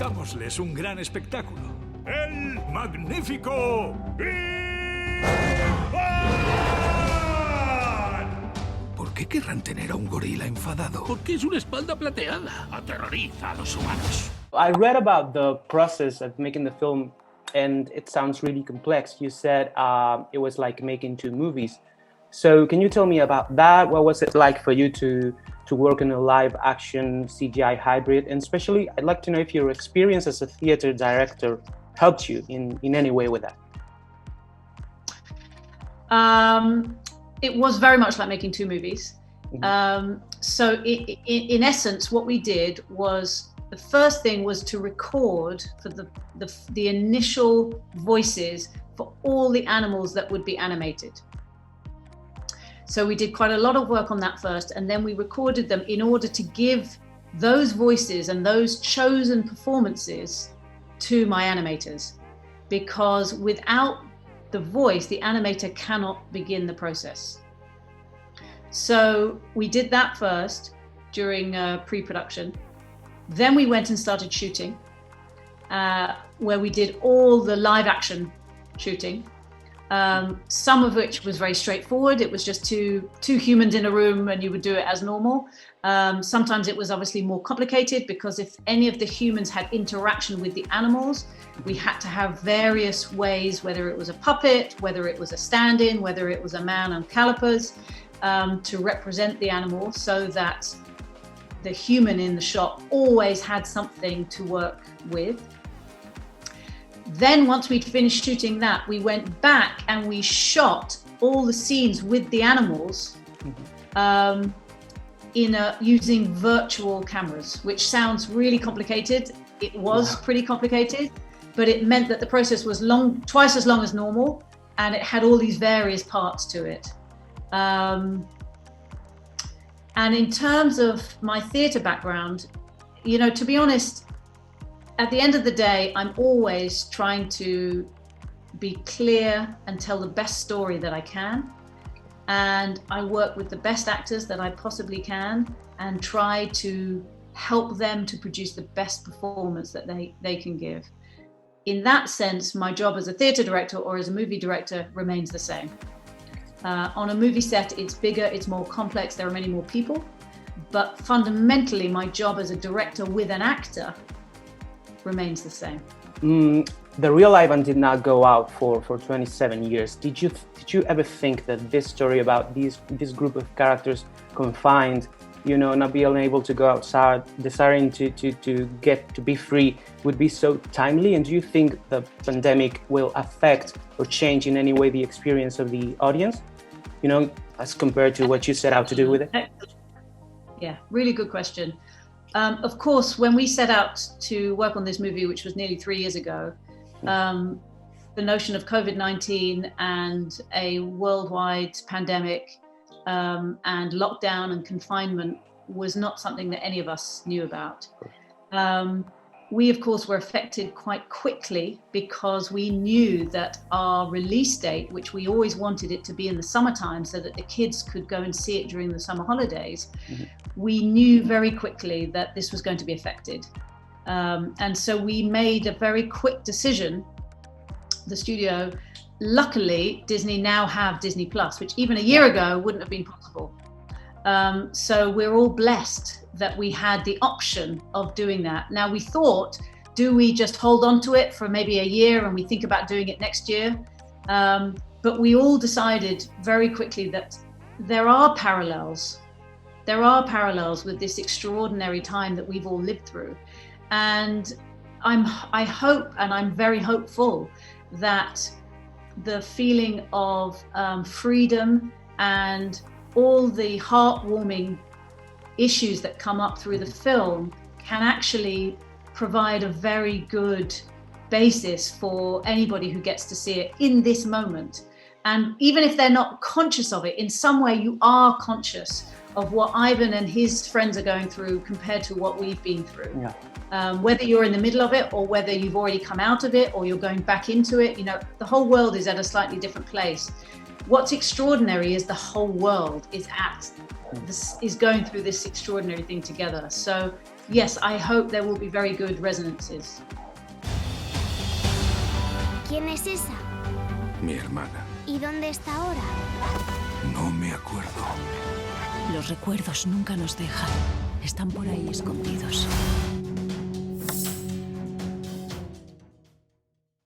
Ofrezcámosles un gran espectáculo. ¡El magnífico Iván! ¿Por qué querrán tener a un gorila enfadado? Porque es una espalda plateada. Aterroriza a los humanos. I read about the process of making the film, and it sounds really complex. You said it was like making two movies. So can you tell me about that? What was it like for you to work in a live action CGI hybrid? And especially, I'd like to know if your experience as a theater director helped you in any way with that. It was very much like making two movies. So in essence, what we did was, the first thing was to record for the initial voices for all the animals that would be animated. So we did quite a lot of work on that first, and then we recorded them in order to give those voices and those chosen performances to my animators, because without the voice, the animator cannot begin the process. So we did that first during pre-production. Then we went and started shooting, where we did all the live action shooting, some of which was very straightforward. It was just two humans in a room and you would do it as normal. Sometimes it was obviously more complicated, because if any of the humans had interaction with the animals, we had to have various ways, whether it was a puppet, whether it was a stand-in, whether it was a man on calipers, to represent the animal, so that the human in the shot always had something to work with. Then once we'd finished shooting that, we went back and we shot all the scenes with the animals using virtual cameras, which sounds really complicated. It was pretty complicated, but it meant that the process was twice as long as normal, and it had all these various parts to it. And in terms of my theatre background, you know, to be honest, at the end of the day, I'm always trying to be clear and tell the best story that I can. And I work with the best actors that I possibly can and try to help them to produce the best performance that they can give. In that sense, my job as a theatre director or as a movie director remains the same. On a movie set, it's bigger, it's more complex, there are many more people. But fundamentally, my job as a director with an actor remains the same. The real Ivan did not go out for 27 years. Did you ever think that this story about this group of characters confined, you know, not being able to go outside, desiring to get to be free, would be so timely? And do you think the pandemic will affect or change in any way the experience of the audience, you know, as compared to what you set out to do with it? Yeah, really good question. Of course, when we set out to work on this movie, which was nearly 3 years ago, the notion of COVID-19 and a worldwide pandemic and lockdown and confinement was not something that any of us knew about. We, of course, were affected quite quickly, because we knew that our release date, which we always wanted it to be in the summertime so that the kids could go and see it during the summer holidays, we knew very quickly that this was going to be affected. And so we made a very quick decision, the studio. Luckily, Disney now have Disney Plus, which even a year ago wouldn't have been possible. So we're all blessed that we had the option of doing that. Now, we thought, do we just hold on to it for maybe a year and we think about doing it next year? But we all decided very quickly that there are parallels. There are parallels with this extraordinary time that we've all lived through. And I hope, and I'm very hopeful, that the feeling of freedom and all the heartwarming issues that come up through the film can actually provide a very good basis for anybody who gets to see it in this moment. And even if they're not conscious of it, in some way you are conscious of what Ivan and his friends are going through compared to what we've been through. Whether you're in the middle of it or whether you've already come out of it or you're going back into it, you know, the whole world is at a slightly different place. What's extraordinary is the whole world is going through this extraordinary thing together. So yes, I hope there will be very good resonances. ¿Quién es esa? Mi hermana. ¿Y dónde está ahora? No me acuerdo. Los recuerdos nunca nos dejan. Están por ahí escondidos.